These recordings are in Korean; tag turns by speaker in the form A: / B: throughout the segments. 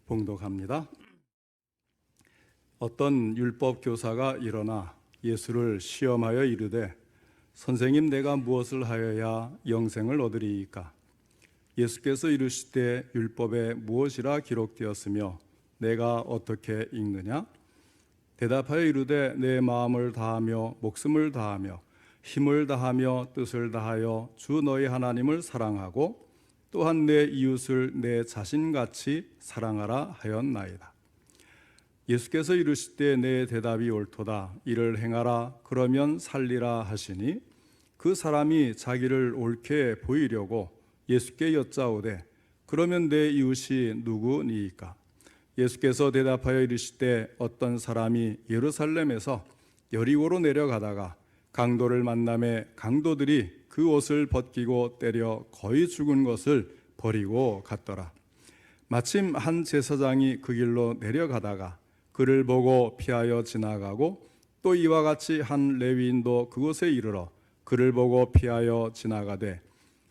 A: 봉독합니다. 어떤 율법 교사가 일어나 예수를 시험하여 이르되 선생님, 내가 무엇을 하여야 영생을 얻으리이까? 예수께서 이르시되 율법에 무엇이라 기록되었으며 내가 어떻게 읽느냐? 대답하여 이르되 내 마음을 다하며 목숨을 다하며 힘을 다하며 뜻을 다하여 주 너희 하나님을 사랑하고 또한 내 이웃을 내 자신같이 사랑하라 하였나이다. 예수께서 이르시되 내 대답이 옳도다. 이를 행하라. 그러면 살리라 하시니 그 사람이 자기를 옳게 보이려고 예수께 여짜오되 그러면 내 이웃이 누구니이까? 예수께서 대답하여 이르시되 어떤 사람이 예루살렘에서 여리고로 내려가다가 강도를 만나매 강도들이 그 옷을 벗기고 때려 거의 죽은 것을 버리고 갔더라. 마침 한 제사장이 그 길로 내려가다가 그를 보고 피하여 지나가고 또 이와 같이 한 레위인도 그곳에 이르러 그를 보고 피하여 지나가되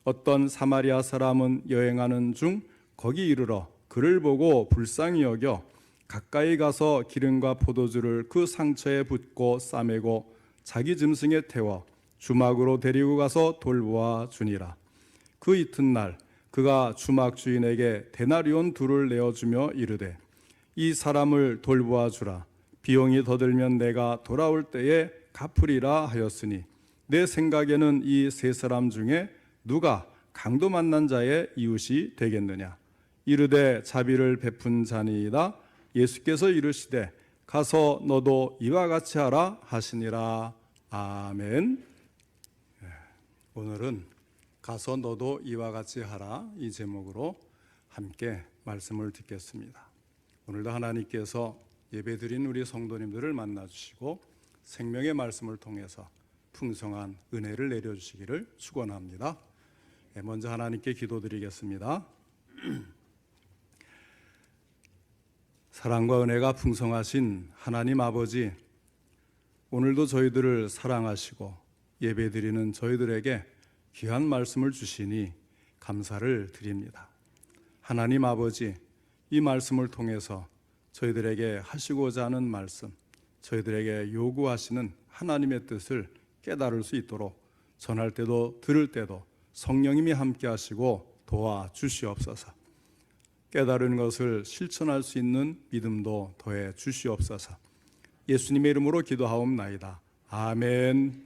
A: 어떤 사마리아 사람은 여행하는 중 거기 이르러 그를 보고 불쌍히 여겨 가까이 가서 기름과 포도주를 그 상처에 붓고 싸매고 자기 짐승에 태워 주막으로 데리고 가서 돌보아 주니라. 그 이튿날 그가 주막 주인에게 데나리온 둘을 내어주며 이르되 이 사람을 돌보아 주라. 비용이 더 들면 내가 돌아올 때에 갚으리라 하였으니 내 생각에는 이 세 사람 중에 누가 강도 만난 자의 이웃이 되겠느냐? 이르되 자비를 베푼 자니이다. 예수께서 이르시되 가서 너도 이와 같이 하라 하시니라. 아멘. 오늘은 가서 너도 이와 같이 하라, 이 제목으로 함께 말씀을 듣겠습니다. 오늘도 하나님께서 예배드린 우리 성도님들을 만나주시고 생명의 말씀을 통해서 풍성한 은혜를 내려주시기를 축원합니다. 먼저 하나님께 기도드리겠습니다. 사랑과 은혜가 풍성하신 하나님 아버지, 오늘도 저희들을 사랑하시고 예배드리는 저희들에게 귀한 말씀을 주시니 감사를 드립니다. 하나님 아버지, 이 말씀을 통해서 저희들에게 하시고자 하는 말씀, 저희들에게 요구하시는 하나님의 뜻을 깨달을 수 있도록 전할 때도 들을 때도 성령님이 함께 하시고 도와주시옵소서. 깨달은 것을 실천할 수 있는 믿음도 더해 주시옵소서. 예수님의 이름으로 기도하옵나이다. 아멘.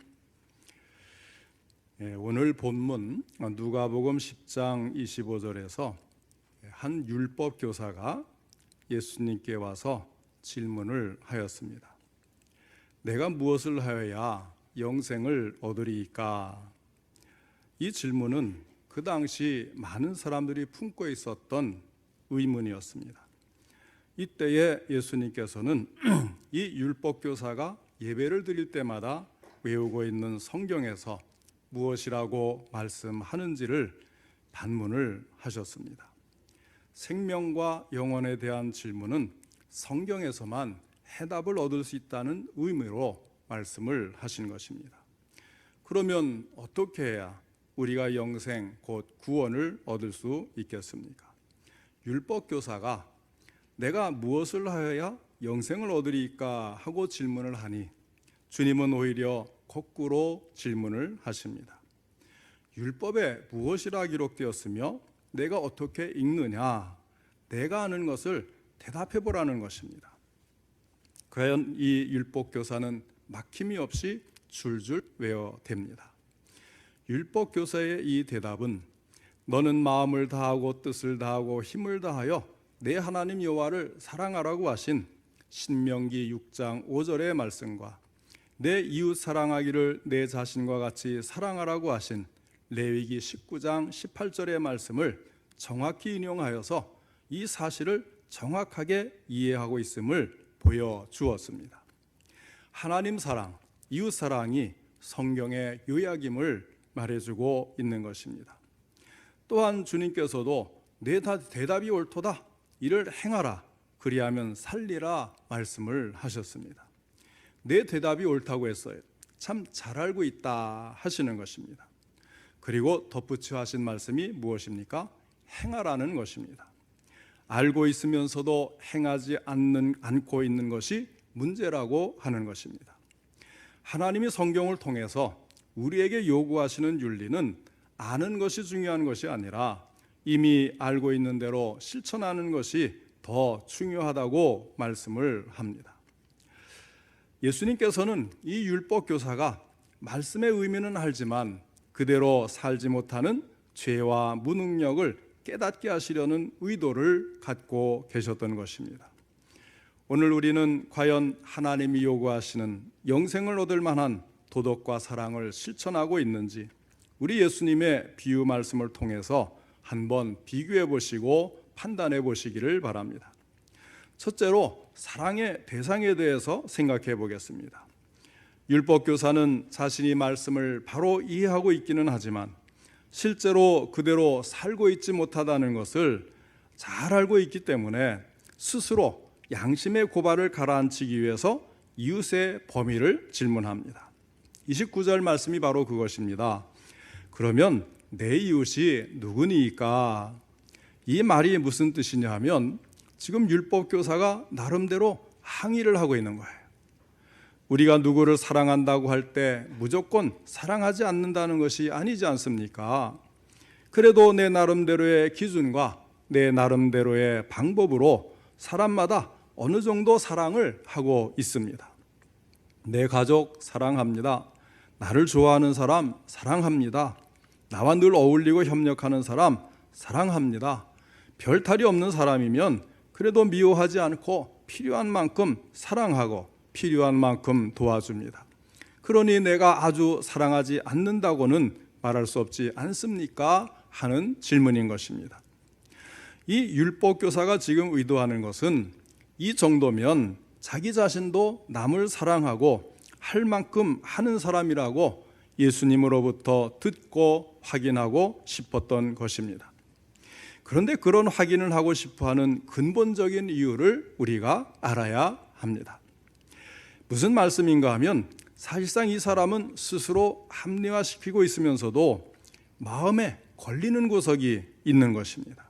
A: 오늘 본문 누가복음 10장 25절에서 한 율법 교사가 예수님께 와서 질문을 하였습니다. 내가 무엇을 하여야 영생을 얻으리이까? 이 질문은 그 당시 많은 사람들이 품고 있었던 의문이었습니다. 이때에 예수님께서는 이 율법 교사가 예배를 드릴 때마다 외우고 있는 성경에서 무엇이라고 말씀하는지를 반문을 하셨습니다. 생명과 영혼에 대한 질문은 성경에서만 해답을 얻을 수 있다는 의미로 말씀을 하신 것입니다. 그러면 어떻게 해야 우리가 영생 곧 구원을 얻을 수 있겠습니까? 율법 교사가 내가 무엇을 하여야 영생을 얻으리까 하고 질문을 하니 주님은 오히려 거꾸로 질문을 하십니다. 율법에 무엇이라 기록되었으며 내가 어떻게 읽느냐? 내가 아는 것을 대답해 보라는 것입니다. 과연 이 율법 교사는 막힘이 없이 줄줄 외워댑니다. 율법 교사의 이 대답은 너는 마음을 다하고 뜻을 다하고 힘을 다하여 내 하나님 여호와를 사랑하라고 하신 신명기 6장 5절의 말씀과 내 이웃 사랑하기를 내 자신과 같이 사랑하라고 하신 레위기 19장 18절의 말씀을 정확히 인용하여서 이 사실을 정확하게 이해하고 있음을 보여주었습니다. 하나님 사랑, 이웃 사랑이 성경의 요약임을 말해주고 있는 것입니다. 또한 주님께서도 내 대답이 옳도다. 이를 행하라. 그리하면 살리라 말씀을 하셨습니다. 내 대답이 옳다고 했어요. 참 잘 알고 있다 하시는 것입니다. 그리고 덧붙여 하신 말씀이 무엇입니까? 행하라는 것입니다. 알고 있으면서도 행하지 않고 있는 것이 문제라고 하는 것입니다. 하나님이 성경을 통해서 우리에게 요구하시는 윤리는 아는 것이 중요한 것이 아니라 이미 알고 있는 대로 실천하는 것이 더 중요하다고 말씀을 합니다. 예수님께서는 이 율법 교사가 말씀의 의미는 알지만 그대로 살지 못하는 죄와 무능력을 깨닫게 하시려는 의도를 갖고 계셨던 것입니다. 오늘 우리는 과연 하나님이 요구하시는 영생을 얻을 만한 도덕과 사랑을 실천하고 있는지 우리 예수님의 비유 말씀을 통해서 한번 비교해 보시고 판단해 보시기를 바랍니다. 첫째로 사랑의 대상에 대해서 생각해 보겠습니다. 율법 교사는 자신이 말씀을 바로 이해하고 있기는 하지만 실제로 그대로 살고 있지 못하다는 것을 잘 알고 있기 때문에 스스로 양심의 고발을 가라앉히기 위해서 이웃의 범위를 질문합니다. 29절 말씀이 바로 그것입니다. 그러면 내 이웃이 누구니까? 이 말이 무슨 뜻이냐 하면 지금 율법 교사가 나름대로 항의를 하고 있는 거예요. 우리가 누구를 사랑한다고 할 때 무조건 사랑하지 않는다는 것이 아니지 않습니까? 그래도 내 나름대로의 기준과 내 나름대로의 방법으로 사람마다 어느 정도 사랑을 하고 있습니다. 내 가족 사랑합니다. 나를 좋아하는 사람 사랑합니다. 나와 늘 어울리고 협력하는 사람 사랑합니다. 별탈이 없는 사람이면 그래도 미워하지 않고 필요한 만큼 사랑하고 필요한 만큼 도와줍니다. 그러니 내가 아주 사랑하지 않는다고는 말할 수 없지 않습니까? 하는 질문인 것입니다. 이 율법 교사가 지금 의도하는 것은 이 정도면 자기 자신도 남을 사랑하고 할 만큼 하는 사람이라고 예수님으로부터 듣고 확인하고 싶었던 것입니다. 그런데 그런 확인을 하고 싶어하는 근본적인 이유를 우리가 알아야 합니다. 무슨 말씀인가 하면 사실상 이 사람은 스스로 합리화시키고 있으면서도 마음에 걸리는 구석이 있는 것입니다.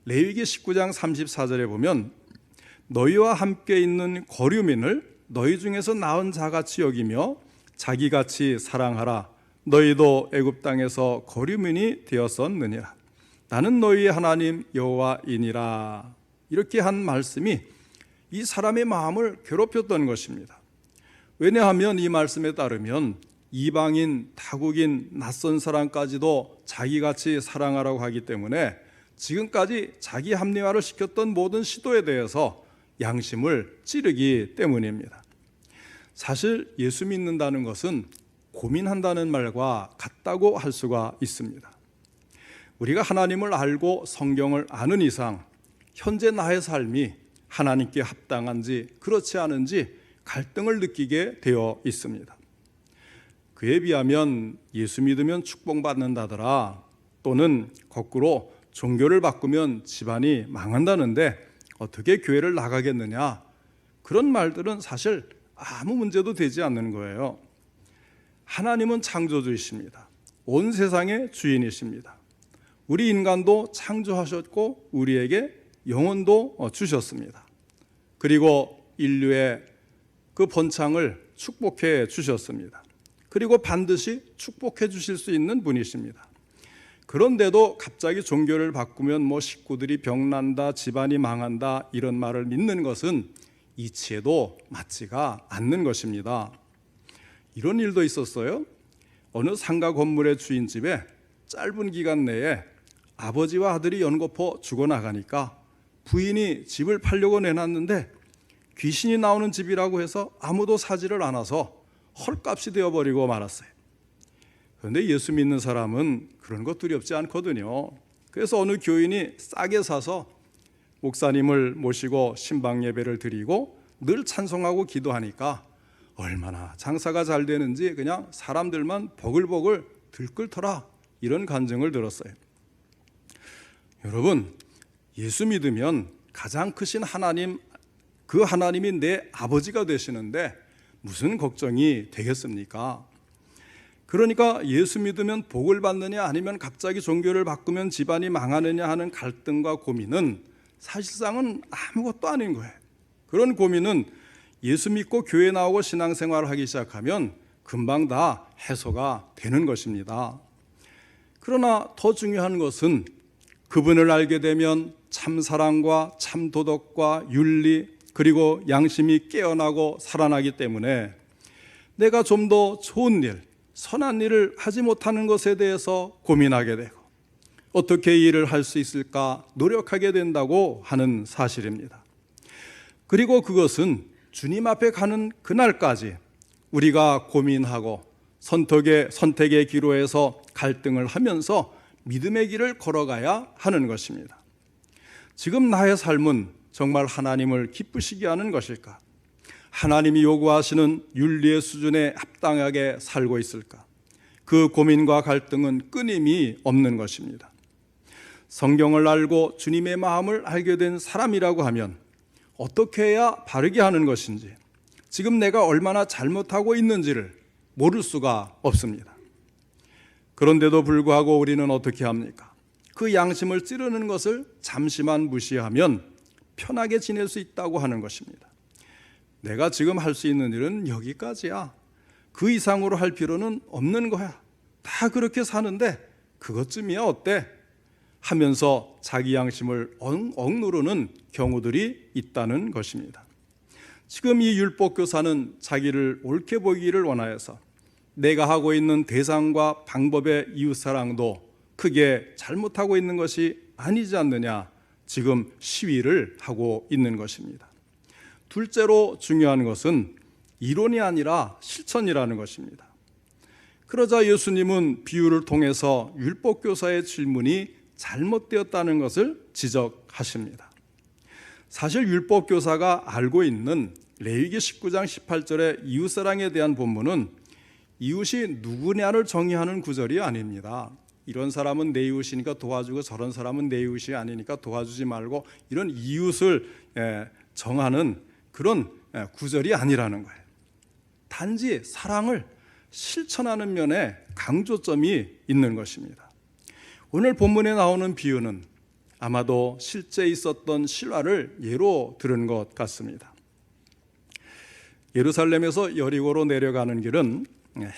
A: 레위기 19장 34절에 보면 너희와 함께 있는 거류민을 너희 중에서 나은 자같이 여기며 자기같이 사랑하라. 너희도 애굽 땅에서 거류민이 되었었느니라. 나는 너희의 하나님 여호와이니라. 이렇게 한 말씀이 이 사람의 마음을 괴롭혔던 것입니다. 왜냐하면 이 말씀에 따르면 이방인, 타국인, 낯선 사람까지도 자기같이 사랑하라고 하기 때문에 지금까지 자기 합리화를 시켰던 모든 시도에 대해서 양심을 찌르기 때문입니다. 사실 예수 믿는다는 것은 고민한다는 말과 같다고 할 수가 있습니다. 우리가 하나님을 알고 성경을 아는 이상 현재 나의 삶이 하나님께 합당한지 그렇지 않은지 갈등을 느끼게 되어 있습니다. 그에 비하면 예수 믿으면 축복받는다더라, 또는 거꾸로 종교를 바꾸면 집안이 망한다는데 어떻게 교회를 나가겠느냐, 그런 말들은 사실 아무 문제도 되지 않는 거예요. 하나님은 창조주이십니다. 온 세상의 주인이십니다. 우리 인간도 창조하셨고 우리에게 영혼도 주셨습니다. 그리고 인류의 그 번창을 축복해 주셨습니다. 그리고 반드시 축복해 주실 수 있는 분이십니다. 그런데도 갑자기 종교를 바꾸면 식구들이 병난다, 집안이 망한다, 이런 말을 믿는 것은 이치에도 맞지가 않는 것입니다. 이런 일도 있었어요. 어느 상가 건물의 주인 집에 짧은 기간 내에 아버지와 아들이 연거푸 죽어나가니까 부인이 집을 팔려고 내놨는데 귀신이 나오는 집이라고 해서 아무도 사지를 않아서 헐값이 되어버리고 말았어요. 그런데 예수 믿는 사람은 그런 거 두렵지 않거든요. 그래서 어느 교인이 싸게 사서 목사님을 모시고 신방 예배를 드리고 늘 찬송하고 기도하니까 얼마나 장사가 잘 되는지 그냥 사람들만 버글버글 들끓더라, 이런 간증을 들었어요. 여러분, 예수 믿으면 가장 크신 하나님, 그 하나님이 내 아버지가 되시는데 무슨 걱정이 되겠습니까? 그러니까 예수 믿으면 복을 받느냐 아니면 갑자기 종교를 바꾸면 집안이 망하느냐 하는 갈등과 고민은 사실상은 아무것도 아닌 거예요. 그런 고민은 예수 믿고 교회 나오고 신앙생활을 하기 시작하면 금방 다 해소가 되는 것입니다. 그러나 더 중요한 것은 그분을 알게 되면 참 사랑과 참 도덕과 윤리 그리고 양심이 깨어나고 살아나기 때문에 내가 좀 더 좋은 일, 선한 일을 하지 못하는 것에 대해서 고민하게 되고 어떻게 이 일을 할 수 있을까 노력하게 된다고 하는 사실입니다. 그리고 그것은 주님 앞에 가는 그날까지 우리가 고민하고 선택의 기로에서 갈등을 하면서 믿음의 길을 걸어가야 하는 것입니다. 지금 나의 삶은 정말 하나님을 기쁘시게 하는 것일까? 하나님이 요구하시는 윤리의 수준에 합당하게 살고 있을까? 그 고민과 갈등은 끊임이 없는 것입니다. 성경을 알고 주님의 마음을 알게 된 사람이라고 하면 어떻게 해야 바르게 하는 것인지, 지금 내가 얼마나 잘못하고 있는지를 모를 수가 없습니다. 그런데도 불구하고 우리는 어떻게 합니까? 그 양심을 찌르는 것을 잠시만 무시하면 편하게 지낼 수 있다고 하는 것입니다. 내가 지금 할 수 있는 일은 여기까지야. 그 이상으로 할 필요는 없는 거야. 다 그렇게 사는데 그것쯤이야 어때? 하면서 자기 양심을 억누르는 경우들이 있다는 것입니다. 지금 이 율법교사는 자기를 옳게 보이기를 원하여서 내가 하고 있는 대상과 방법의 이웃사랑도 크게 잘못하고 있는 것이 아니지 않느냐, 지금 시위를 하고 있는 것입니다. 둘째로 중요한 것은 이론이 아니라 실천이라는 것입니다. 그러자 예수님은 비유를 통해서 율법교사의 질문이 잘못되었다는 것을 지적하십니다. 사실 율법교사가 알고 있는 레위기 19장 18절의 이웃사랑에 대한 본문은 이웃이 누구냐를 정의하는 구절이 아닙니다. 이런 사람은 내 이웃이니까 도와주고 저런 사람은 내 이웃이 아니니까 도와주지 말고, 이런 이웃을 정하는 그런 구절이 아니라는 거예요. 단지 사랑을 실천하는 면에 강조점이 있는 것입니다. 오늘 본문에 나오는 비유는 아마도 실제 있었던 실화를 예로 들은 것 같습니다. 예루살렘에서 여리고로 내려가는 길은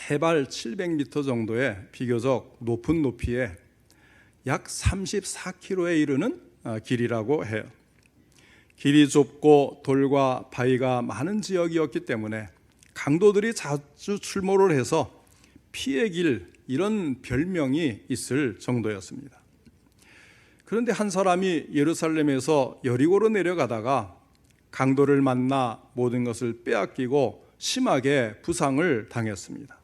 A: 해발 700m 정도의 비교적 높은 높이에 약 34km에 이르는 길이라고 해요. 길이 좁고 돌과 바위가 많은 지역이었기 때문에 강도들이 자주 출몰을 해서 피의 길, 이런 별명이 있을 정도였습니다. 그런데 한 사람이 예루살렘에서 여리고로 내려가다가 강도를 만나 모든 것을 빼앗기고 심하게 부상을 당했습니다.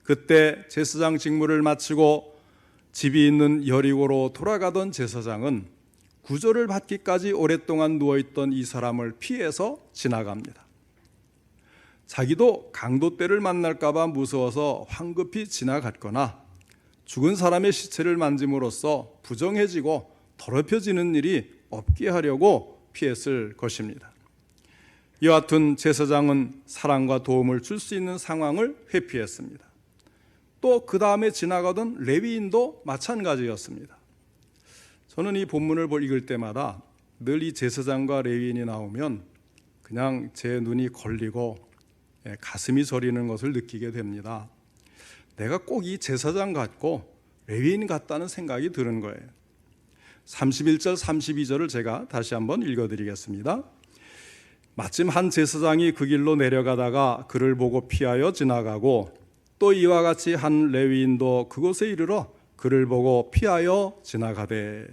A: 그때 제사장 직무를 마치고 집이 있는 여리고로 돌아가던 제사장은 구조를 받기까지 오랫동안 누워있던 이 사람을 피해서 지나갑니다. 자기도 강도 떼를 만날까 봐 무서워서 황급히 지나갔거나 죽은 사람의 시체를 만짐으로써 부정해지고 더럽혀지는 일이 없게 하려고 피했을 것입니다. 여하튼 제사장은 사랑과 도움을 줄 수 있는 상황을 회피했습니다. 또 그 다음에 지나가던 레위인도 마찬가지였습니다. 저는 이 본문을 읽을 때마다 늘 이 제사장과 레위인이 나오면 그냥 제 눈이 걸리고 가슴이 저리는 것을 느끼게 됩니다. 내가 꼭 이 제사장 같고 레위인 같다는 생각이 드는 거예요. 31절 32절을 제가 다시 한번 읽어드리겠습니다. 마침 한 제사장이 그 길로 내려가다가 그를 보고 피하여 지나가고 또 이와 같이 한 레위인도 그곳에 이르러 그를 보고 피하여 지나가되.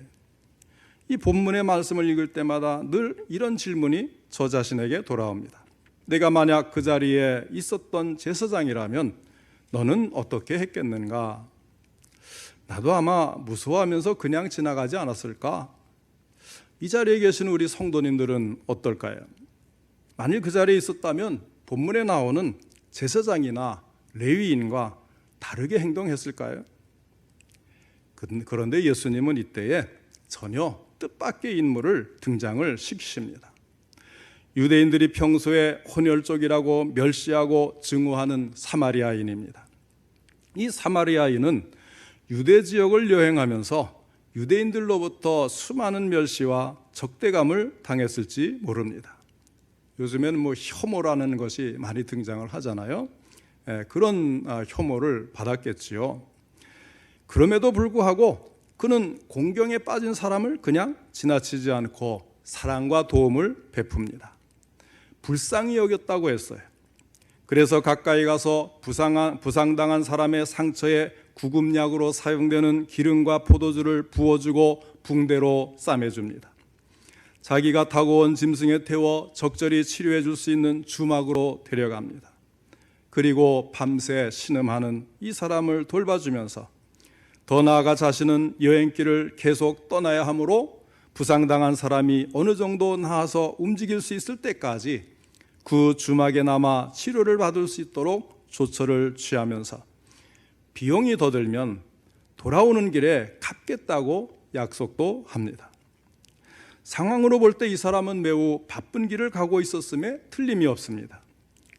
A: 이 본문의 말씀을 읽을 때마다 늘 이런 질문이 저 자신에게 돌아옵니다. 내가 만약 그 자리에 있었던 제사장이라면 너는 어떻게 했겠는가? 나도 아마 무서워하면서 그냥 지나가지 않았을까? 이 자리에 계신 우리 성도님들은 어떨까요? 만일 그 자리에 있었다면 본문에 나오는 제사장이나 레위인과 다르게 행동했을까요? 그런데 예수님은 이때에 전혀 뜻밖의 인물을 등장을 시키십니다. 유대인들이 평소에 혼혈족이라고 멸시하고 증오하는 사마리아인입니다. 이 사마리아인은 유대 지역을 여행하면서 유대인들로부터 수많은 멸시와 적대감을 당했을지 모릅니다. 요즘에는 혐오라는 것이 많이 등장을 하잖아요. 그런 혐오를 받았겠지요. 그럼에도 불구하고 그는 공경에 빠진 사람을 그냥 지나치지 않고 사랑과 도움을 베풉니다. 불쌍히 여겼다고 했어요. 그래서 가까이 가서 부상당한 사람의 상처에 구급약으로 사용되는 기름과 포도주를 부어주고 붕대로 싸매줍니다. 자기가 타고 온 짐승에 태워 적절히 치료해 줄 수 있는 주막으로 데려갑니다. 그리고 밤새 신음하는 이 사람을 돌봐주면서 더 나아가 자신은 여행길을 계속 떠나야 하므로 부상당한 사람이 어느 정도 나아서 움직일 수 있을 때까지 그 주막에 남아 치료를 받을 수 있도록 조처를 취하면서 비용이 더 들면 돌아오는 길에 갚겠다고 약속도 합니다. 상황으로 볼 때 이 사람은 매우 바쁜 길을 가고 있었음에 틀림이 없습니다.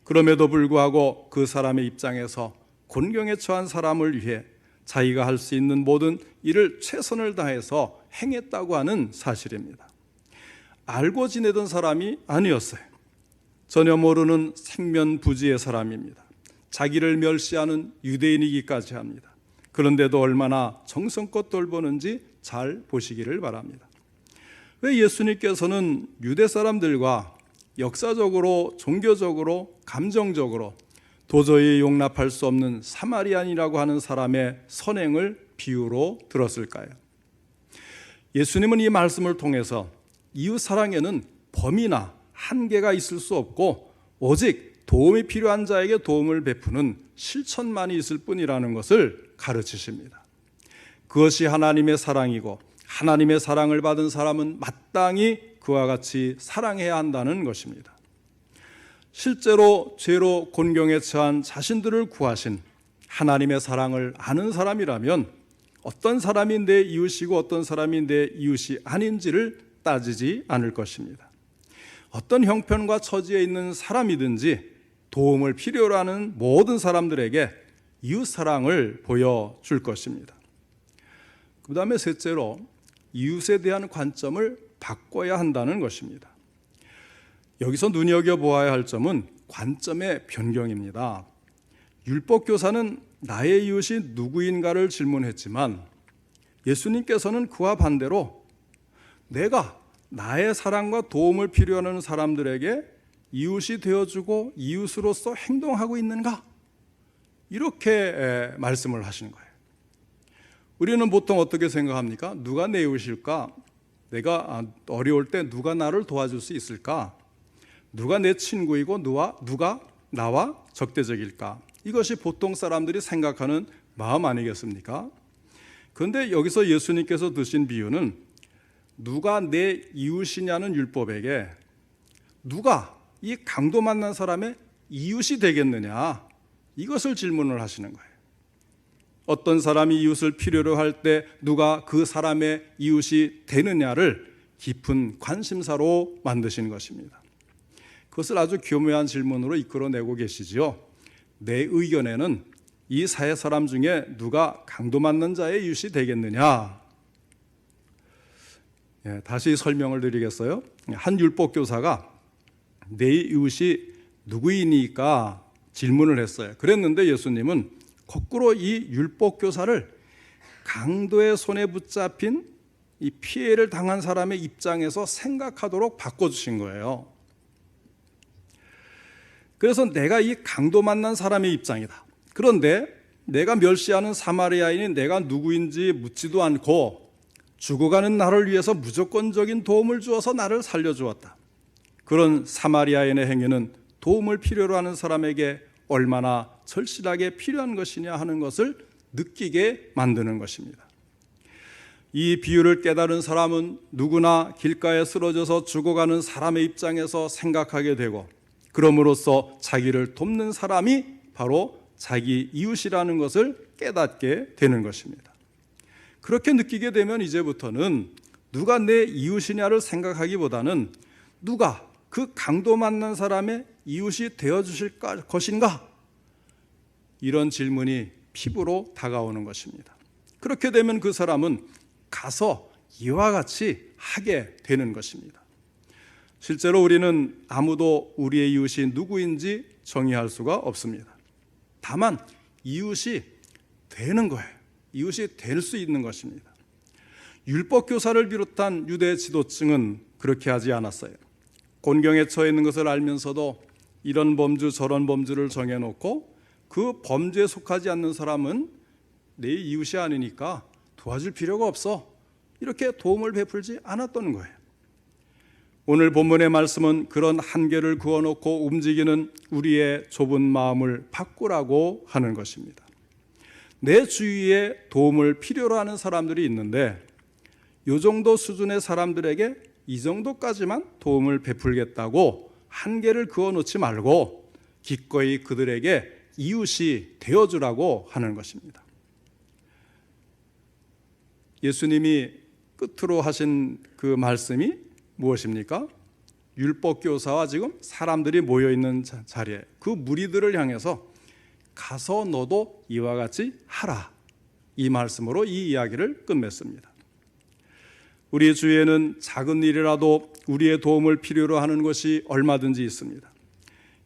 A: 그럼에도 불구하고 그 사람의 입장에서 곤경에 처한 사람을 위해 자기가 할 수 있는 모든 일을 최선을 다해서 행했다고 하는 사실입니다. 알고 지내던 사람이 아니었어요. 전혀 모르는 생면부지의 사람입니다. 자기를 멸시하는 유대인이기까지 합니다. 그런데도 얼마나 정성껏 돌보는지 잘 보시기를 바랍니다. 왜 예수님께서는 유대 사람들과 역사적으로, 종교적으로, 감정적으로 도저히 용납할 수 없는 사마리안이라고 하는 사람의 선행을 비유로 들었을까요? 예수님은 이 말씀을 통해서 이웃 사랑에는 범위나 한계가 있을 수 없고 오직 도움이 필요한 자에게 도움을 베푸는 실천만이 있을 뿐이라는 것을 가르치십니다. 그것이 하나님의 사랑이고 하나님의 사랑을 받은 사람은 마땅히 그와 같이 사랑해야 한다는 것입니다. 실제로 죄로 곤경에 처한 자신들을 구하신 하나님의 사랑을 아는 사람이라면 어떤 사람이 내 이웃이고 어떤 사람이 내 이웃이 아닌지를 따지지 않을 것입니다. 어떤 형편과 처지에 있는 사람이든지 도움을 필요로 하는 모든 사람들에게 이웃 사랑을 보여줄 것입니다. 그 다음에 셋째로 이웃에 대한 관점을 바꿔야 한다는 것입니다. 여기서 눈여겨보아야 할 점은 관점의 변경입니다. 율법교사는 나의 이웃이 누구인가를 질문했지만 예수님께서는 그와 반대로 내가 나의 사랑과 도움을 필요하는 사람들에게 이웃이 되어주고 이웃으로서 행동하고 있는가? 이렇게 말씀을 하시는 거예요. 우리는 보통 어떻게 생각합니까? 누가 내 이웃일까? 내가 어려울 때 누가 나를 도와줄 수 있을까? 누가 내 친구이고 누가 나와 적대적일까? 이것이 보통 사람들이 생각하는 마음 아니겠습니까? 그런데 여기서 예수님께서 드신 비유는 누가 내 이웃이냐는 율법에게 누가 이 강도 만난 사람의 이웃이 되겠느냐? 이것을 질문을 하시는 거예요. 어떤 사람이 이웃을 필요로 할 때 누가 그 사람의 이웃이 되느냐를 깊은 관심사로 만드신 것입니다. 그것을 아주 교묘한 질문으로 이끌어내고 계시지요. 내 의견에는 이 사회 사람 중에 누가 강도 맞는 자의 이웃이 되겠느냐? 다시 설명을 드리겠어요. 한 율법교사가 내 이웃이 누구이니까 질문을 했어요. 그랬는데 예수님은 거꾸로 이 율법교사를 강도의 손에 붙잡힌 이 피해를 당한 사람의 입장에서 생각하도록 바꿔주신 거예요. 그래서 내가 이 강도 만난 사람의 입장이다. 그런데 내가 멸시하는 사마리아인이 내가 누구인지 묻지도 않고 죽어가는 나를 위해서 무조건적인 도움을 주어서 나를 살려주었다. 그런 사마리아인의 행위는 도움을 필요로 하는 사람에게 얼마나 절실하게 필요한 것이냐 하는 것을 느끼게 만드는 것입니다. 이 비유를 깨달은 사람은 누구나 길가에 쓰러져서 죽어가는 사람의 입장에서 생각하게 되고 그럼으로써 자기를 돕는 사람이 바로 자기 이웃이라는 것을 깨닫게 되는 것입니다. 그렇게 느끼게 되면 이제부터는 누가 내 이웃이냐를 생각하기보다는 누가 그 강도 만난 사람의 이웃이 되어주실 것인가? 이런 질문이 피부로 다가오는 것입니다. 그렇게 되면 그 사람은 가서 이와 같이 하게 되는 것입니다. 실제로 우리는 아무도 우리의 이웃이 누구인지 정의할 수가 없습니다. 다만 이웃이 되는 거예요. 이웃이 될 수 있는 것입니다. 율법교사를 비롯한 유대 지도층은 그렇게 하지 않았어요. 곤경에 처해 있는 것을 알면서도 이런 범주 저런 범주를 정해놓고 그 범죄에 속하지 않는 사람은 내 이웃이 아니니까 도와줄 필요가 없어, 이렇게 도움을 베풀지 않았던 거예요. 오늘 본문의 말씀은 그런 한계를 그어놓고 움직이는 우리의 좁은 마음을 바꾸라고 하는 것입니다. 내 주위에 도움을 필요로 하는 사람들이 있는데 이 정도 수준의 사람들에게 이 정도까지만 도움을 베풀겠다고 한계를 그어놓지 말고 기꺼이 그들에게 이웃이 되어주라고 하는 것입니다. 예수님이 끝으로 하신 그 말씀이 무엇입니까? 율법교사와 지금 사람들이 모여있는 자리에 그 무리들을 향해서 가서 너도 이와 같이 하라, 이 말씀으로 이 이야기를 끝맺습니다. 우리 주위에는 작은 일이라도 우리의 도움을 필요로 하는 것이 얼마든지 있습니다.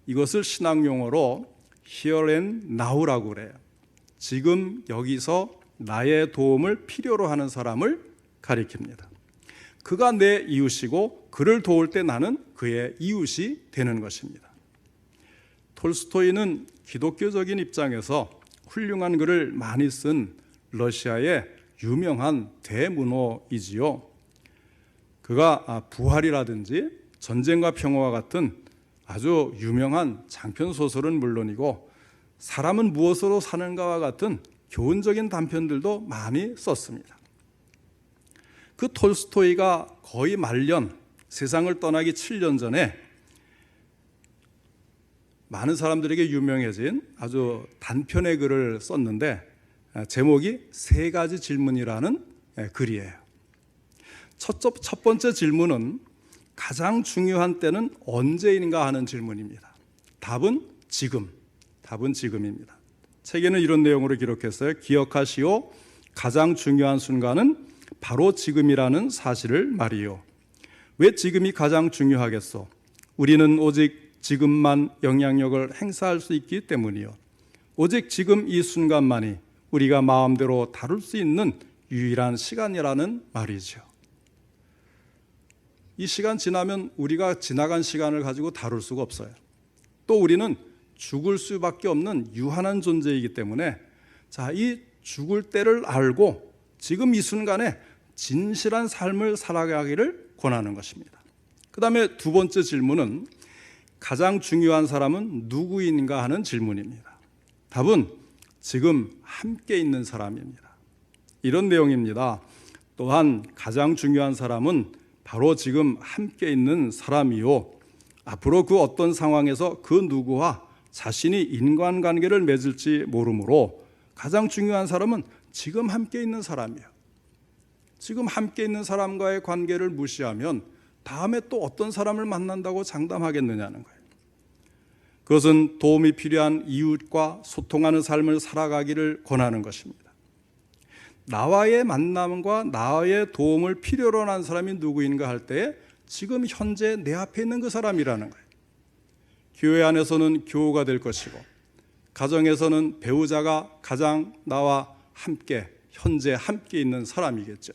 A: 이것을 신학 용어로 here and now라고 그래요. 지금 여기서 나의 도움을 필요로 하는 사람을 가리킵니다. 그가 내 이웃이고 그를 도울 때 나는 그의 이웃이 되는 것입니다. 톨스토이는 기독교적인 입장에서 훌륭한 글을 많이 쓴 러시아의 유명한 대문호이지요. 그가 부활이라든지 전쟁과 평화와 같은 아주 유명한 장편 소설은 물론이고 사람은 무엇으로 사는가와 같은 교훈적인 단편들도 많이 썼습니다. 그 톨스토이가 거의 말년 세상을 떠나기 7년 전에 많은 사람들에게 유명해진 아주 단편의 글을 썼는데 제목이 세 가지 질문이라는 글이에요. 첫 번째 질문은 가장 중요한 때는 언제인가 하는 질문입니다. 답은 지금입니다. 책에는 이런 내용으로 기록했어요. 기억하시오. 가장 중요한 순간은 바로 지금이라는 사실을 말이요. 왜 지금이 가장 중요하겠소? 우리는 오직 지금만 영향력을 행사할 수 있기 때문이요. 오직 지금 이 순간만이 우리가 마음대로 다룰 수 있는 유일한 시간이라는 말이죠. 이 시간 지나면 우리가 지나간 시간을 가지고 다룰 수가 없어요. 또 우리는 죽을 수밖에 없는 유한한 존재이기 때문에 이 죽을 때를 알고 지금 이 순간에 진실한 삶을 살아가기를 권하는 것입니다. 그 다음에 두 번째 질문은 가장 중요한 사람은 누구인가 하는 질문입니다. 답은 지금 함께 있는 사람입니다. 이런 내용입니다. 또한 가장 중요한 사람은 바로 지금 함께 있는 사람이요. 앞으로 그 어떤 상황에서 그 누구와 자신이 인간관계를 맺을지 모르므로 가장 중요한 사람은 지금 함께 있는 사람이에요. 지금 함께 있는 사람과의 관계를 무시하면 다음에 또 어떤 사람을 만난다고 장담하겠느냐는 거예요. 그것은 도움이 필요한 이웃과 소통하는 삶을 살아가기를 권하는 것입니다. 나와의 만남과 나의 도움을 필요로 하는 사람이 누구인가 할 때에 지금 현재 내 앞에 있는 그 사람이라는 거예요. 교회 안에서는 교우가 될 것이고 가정에서는 배우자가 가장 나와 함께 현재 함께 있는 사람이겠죠.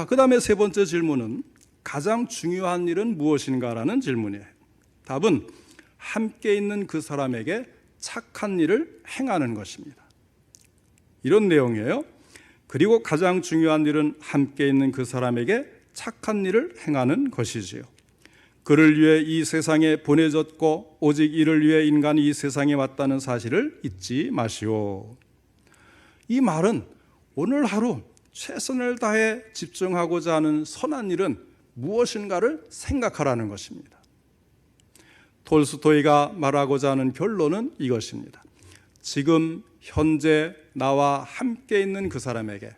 A: 그 다음에 세 번째 질문은 가장 중요한 일은 무엇인가라는 질문이에요. 답은 함께 있는 그 사람에게 착한 일을 행하는 것입니다. 이런 내용이에요. 그리고 가장 중요한 일은 함께 있는 그 사람에게 착한 일을 행하는 것이지요. 그를 위해 이 세상에 보내졌고 오직 이를 위해 인간이 이 세상에 왔다는 사실을 잊지 마시오. 이 말은 오늘 하루 최선을 다해 집중하고자 하는 선한 일은 무엇인가를 생각하라는 것입니다. 톨스토이가 말하고자 하는 결론은 이것입니다. 지금 현재 나와 함께 있는 그 사람에게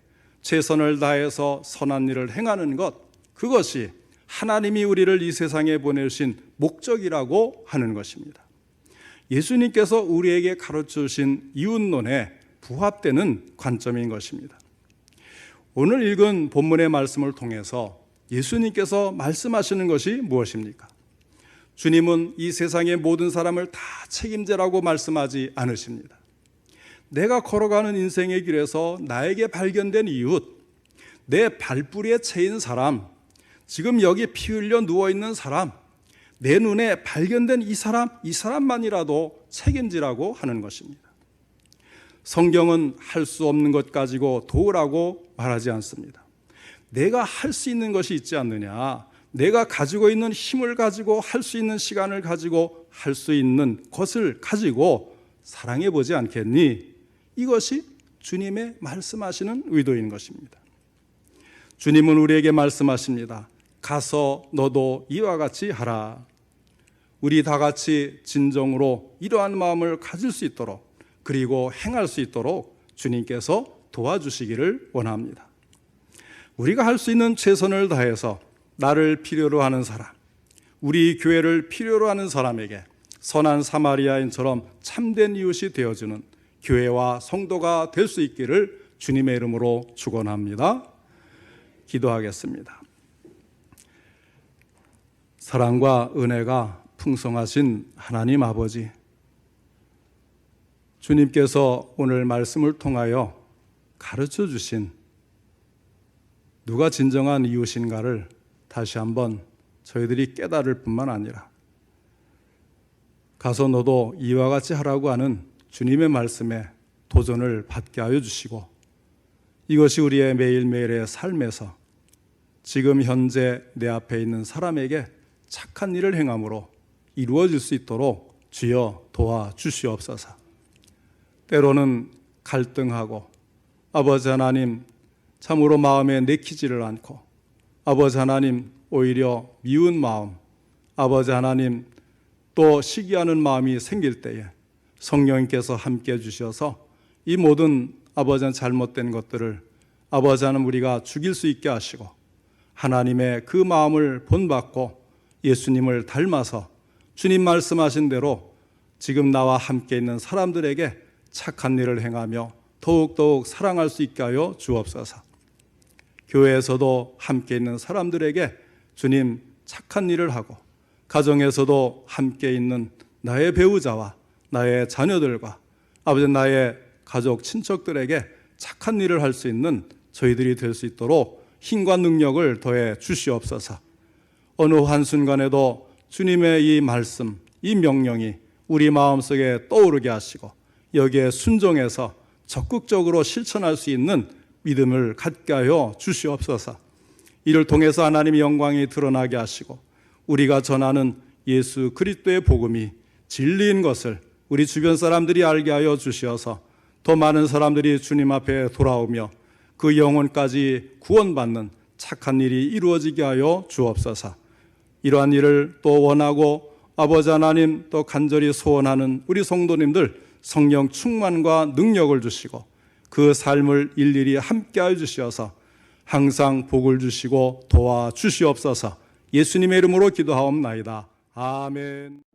A: 최선을 다해서 선한 일을 행하는 것, 그것이 하나님이 우리를 이 세상에 보내신 목적이라고 하는 것입니다. 예수님께서 우리에게 가르쳐 주신 이웃론에 부합되는 관점인 것입니다. 오늘 읽은 본문의 말씀을 통해서 예수님께서 말씀하시는 것이 무엇입니까? 주님은 이 세상의 모든 사람을 다 책임지라고 말씀하지 않으십니다. 내가 걸어가는 인생의 길에서 나에게 발견된 이웃, 내 발뿌리에 채인 사람, 지금 여기 피 흘려 누워있는 사람, 내 눈에 발견된 이 사람만이라도 책임지라고 하는 것입니다. 성경은 할 수 없는 것 가지고 도우라고 말하지 않습니다. 내가 할 수 있는 것이 있지 않느냐, 내가 가지고 있는 힘을 가지고 할 수 있는 시간을 가지고 할 수 있는 것을 가지고 사랑해 보지 않겠니? 이것이 주님의 말씀하시는 의도인 것입니다. 주님은 우리에게 말씀하십니다. 가서 너도 이와 같이 하라. 우리 다 같이 진정으로 이러한 마음을 가질 수 있도록, 그리고 행할 수 있도록 주님께서 도와주시기를 원합니다. 우리가 할 수 있는 최선을 다해서 나를 필요로 하는 사람, 우리 교회를 필요로 하는 사람에게 선한 사마리아인처럼 참된 이웃이 되어주는 교회와 성도가 될 수 있기를 주님의 이름으로 축원합니다. 기도하겠습니다. 사랑과 은혜가 풍성하신 하나님 아버지, 주님께서 오늘 말씀을 통하여 가르쳐 주신 누가 진정한 이웃인가를 다시 한번 저희들이 깨달을 뿐만 아니라 가서 너도 이와 같이 하라고 하는 주님의 말씀에 도전을 받게 하여 주시고, 이것이 우리의 매일매일의 삶에서 지금 현재 내 앞에 있는 사람에게 착한 일을 행함으로 이루어질 수 있도록 주여 도와주시옵소서. 때로는 갈등하고 아버지 하나님 참으로 마음에 내키지를 않고, 아버지 하나님 오히려 미운 마음, 아버지 하나님 또 시기하는 마음이 생길 때에 성령님께서 함께 해주셔서 이 모든 아버지 하나님 잘못된 것들을 아버지 하나님 우리가 죽일 수 있게 하시고, 하나님의 그 마음을 본받고 예수님을 닮아서 주님 말씀하신 대로 지금 나와 함께 있는 사람들에게 착한 일을 행하며 더욱더욱 사랑할 수 있게 하여 주옵소서. 교회에서도 함께 있는 사람들에게 주님 착한 일을 하고, 가정에서도 함께 있는 나의 배우자와 나의 자녀들과 아버지 나의 가족 친척들에게 착한 일을 할 수 있는 저희들이 될 수 있도록 힘과 능력을 더해 주시옵소서. 어느 한순간에도 주님의 이 말씀, 이 명령이 우리 마음속에 떠오르게 하시고 여기에 순종해서 적극적으로 실천할 수 있는 믿음을 갖게 하여 주시옵소서. 이를 통해서 하나님의 영광이 드러나게 하시고 우리가 전하는 예수 그리스도의 복음이 진리인 것을 우리 주변 사람들이 알게 하여 주시어서 더 많은 사람들이 주님 앞에 돌아오며 그 영혼까지 구원받는 착한 일이 이루어지게 하여 주옵소서. 이러한 일을 또 원하고 아버지 하나님 또 간절히 소원하는 우리 성도님들 성령 충만과 능력을 주시고 그 삶을 일일이 함께하여 주시어서 항상 복을 주시고 도와주시옵소서. 예수님의 이름으로 기도하옵나이다. 아멘.